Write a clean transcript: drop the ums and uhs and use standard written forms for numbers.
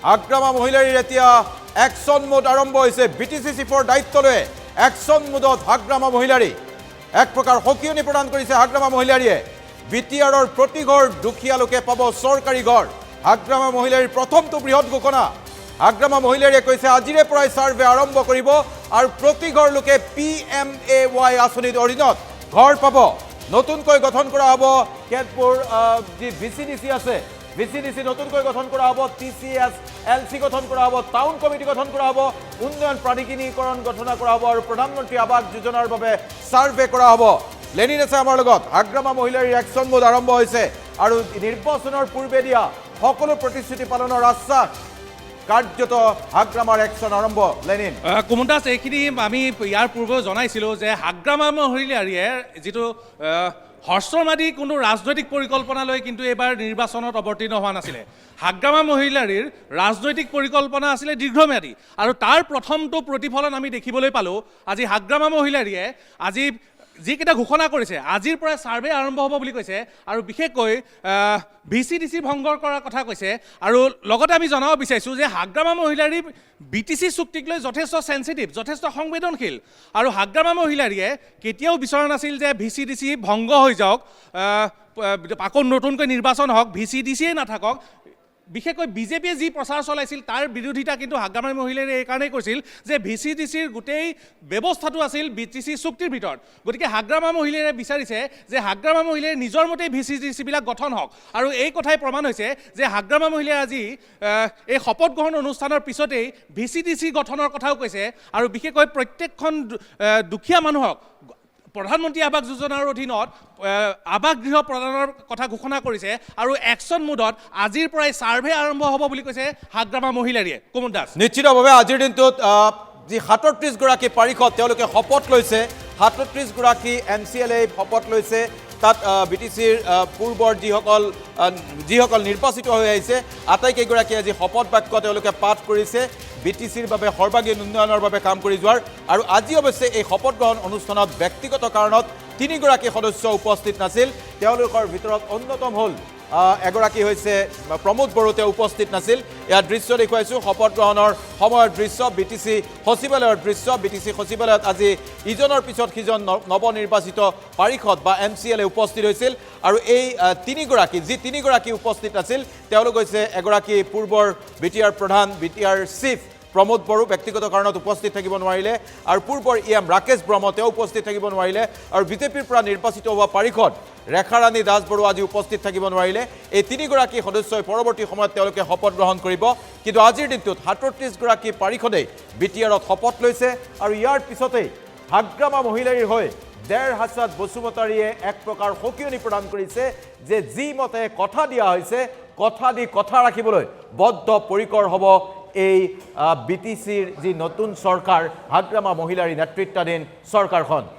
হাগ্ৰামা মহিলাৰীৰ এতিয়া action mode আৰম্ভ হৈছে। বিটিচি চিফৰ দায়িত্ব লৈ একশ্যন মোডত হাগ্ৰামা মহিলাৰী। এক প্ৰকাৰ সকিয়নি প্ৰদান কৰিছে হাগ্ৰামা মহিলাৰীয়ে। বিটিআৰৰ প্ৰতি ঘৰ দুখীয়া লোকে পাব চৰকাৰী ঘৰ। হাগ্ৰামা মহিলাৰীৰ প্ৰথমটো বৃহৎ ঘোষণা। হাগ্ৰামা মহিলাৰীয়ে কৈছে আজিৰে পৰাই ছাৰ্ভে আৰম্ভ কৰিব আৰু প্ৰতি ঘৰ লোকে PMAY আঁচনিৰ অধীনত ঘৰ পাব। নতুনকৈ গঠন কৰা হ'ব কেতবোৰ যি VCDC আছে, VCDC নতুনকৈ গঠন কৰা হ'ব, TCS LC গঠন কৰা হ'ব, টাউন কমিটি গঠন কৰা হ'ব, উন্নয়ন প্ৰাধিকৰণীকৰণ গঠন কৰা হ'ব আৰু প্ৰধানমন্ত্ৰী আৱাস যোজনাৰ বাবে ছাৰ্ভে কৰা হ'ব। লেনিন আছে আমাৰ লগত। হাগ্ৰামা মহিলাৰীৰ একশ্যন মোড আৰম্ভ হৈছে আৰু নিৰ্বাচনৰ পূৰ্বে দিয়া সকলো প্ৰতিশ্ৰুতি পালনৰ আশ্বাস। কাৰ্যত হাগ্ৰামাৰ একশ্যন আৰম্ভ। লেনিন কুমন দাস, এইখিনি আমি ইয়াৰ পূৰ্বে জনাইছিলোঁ যে হাগ্ৰামা মহিলাৰীয়ে যিটো হ্ৰস্বম্যাদী কোনো ৰাজনৈতিক পৰিকল্পনা লৈ কিন্তু এইবাৰ নিৰ্বাচনত অৱতীৰ্ণ হোৱা নাছিলে। হাগ্ৰামা মহিলাৰীৰ ৰাজনৈতিক পৰিকল্পনা আছিলে দীৰ্ঘম্যাদী আৰু তাৰ প্ৰথমটো প্ৰতিফলন আমি দেখিবলৈ পালোঁ। আজি হাগ্ৰামা মহিলাৰীয়ে আজি যিকেইটা ঘোষণা কৰিছে, আজিৰ পৰা ছাৰ্ভে আৰম্ভ হ'ব বুলি কৈছে আৰু বিশেষকৈ VCDC ভংগৰ কৰাৰ কথা কৈছে। আৰু লগতে আমি জনাব বিচাৰিছোঁ যে হাগ্ৰামা মহিলাৰী BTC চুক্তিক লৈ যথেষ্ট চেঞ্চিটিভ, যথেষ্ট সংবেদনশীল আৰু হাগ্ৰামা মহিলাৰীয়ে কেতিয়াও বিচৰা নাছিল যে VCDC ভংগ হৈ যাওক, আকৌ নতুনকৈ নিৰ্বাচন হওক, VCDCয়ে নাথাকক। বিশেষকৈ বিজেপিয়ে যি প্ৰচাৰ চলাইছিল তাৰ বিৰোধিতা কিন্তু হাগ্ৰামা মহিলাৰীয়ে এইকাৰণেই কৰিছিল যে VCDCৰ গোটেই ব্যৱস্থাটো আছিল BTC চুক্তিৰ ভিতৰত। গতিকে হাগ্ৰামা মহিলাৰীয়ে বিচাৰিছে যে হাগ্ৰামা মহিলাৰীয়ে নিজৰ মতেই VCDCবিলাক গঠন হওক আৰু এই কথাই প্ৰমাণ হৈছে যে হাগ্ৰামা মহিলাৰীয়ে আজি এই শপত গ্ৰহণ অনুষ্ঠানৰ পিছতেই VCDC গঠনৰ কথাও কৈছে আৰু বিশেষকৈ প্ৰত্যেকখন দুখীয়া মানুহক প্ৰধানমন্ত্ৰী আৱাস যোজনাৰ অধীনত আৱাস গৃহ প্ৰদানৰ কথা ঘোষণা কৰিছে আৰু একশ্যন মোডত আজিৰ পৰাই ছাৰ্ভে আৰম্ভ হ'ব বুলি কৈছে হাগ্ৰামা মহিলাৰীয়ে। কুমন দাস, নিশ্চিতভাৱে আজিৰ দিনটোত যি 37 গৰাকী পাৰিষদ তেওঁলোকে শপত লৈছে, 37 গৰাকী MCLA শপত লৈছে। তাত BTCৰ পূৰ্বৰ যিসকল নিৰ্বাচিত হৈ আহিছে আটাইকেইগৰাকীয়ে আজি শপত বাক্য তেওঁলোকে পাঠ কৰিছে BTCৰ বাবে সৰ্বাংগীন উন্নয়নৰ বাবে কাম কৰি যোৱাৰ। আৰু আজি অৱশ্যে এই শপত গ্ৰহণ অনুষ্ঠানত ব্যক্তিগত কাৰণত 3 গৰাকী সদস্য উপস্থিত নাছিল। তেওঁলোকৰ ভিতৰত অন্যতম হ'ল এগৰাকী হৈছে প্ৰমোদ বড়ো, তেওঁ উপস্থিত নাছিল। ইয়াৰ দৃশ্য দেখুৱাইছোঁ, শপত গ্ৰহণৰ সময়ৰ দৃশ্য, BTC সচিবালয়ৰ দৃশ্য। BTC সচিবালয়ত আজি ইজনৰ পিছত সিজন নৱনিৰ্বাচিত পাৰিষদ বা MCLA উপস্থিত হৈছিল আৰু এই 3 গৰাকী যি 3 গৰাকী উপস্থিত আছিল তেওঁলোক হৈছে এগৰাকী পূৰ্বৰ BTR প্ৰধান, BTR চিফ প্ৰমোদ বড়ো ব্যক্তিগত কাৰণত উপস্থিত থাকিব নোৱাৰিলে আৰু পূৰ্বৰ EM ৰাকেশ ব্ৰহ্ম তেওঁ উপস্থিত থাকিব নোৱাৰিলে আৰু বিজেপিৰ পৰা নিৰ্বাচিত হোৱা পাৰিষদ ৰেখাৰাণী দাস বড়ো আজি উপস্থিত থাকিব নোৱাৰিলে। এই 3 গৰাকী সদস্যই পৰৱৰ্তী সময়ত তেওঁলোকে শপত গ্ৰহণ কৰিব। কিন্তু আজিৰ দিনটোত 37 গৰাকী পাৰিষদেই BTRত শপত লৈছে আৰু ইয়াৰ পিছতেই হাগ্ৰামা মহিলাৰীৰ হৈ দেৰ হাছাত বসুমতাৰীয়ে এক প্ৰকাৰ সকিয়নি প্ৰদান কৰিছে যে যি মতে কথা দিয়া হৈছে, কথা দি কথা ৰাখিবলৈ বদ্ধ পৰিকৰ হ'ব এই BTCৰ যি নতুন চৰকাৰ, হাগ্ৰামা মহিলাৰী নেতৃত্বাধীন চৰকাৰখন।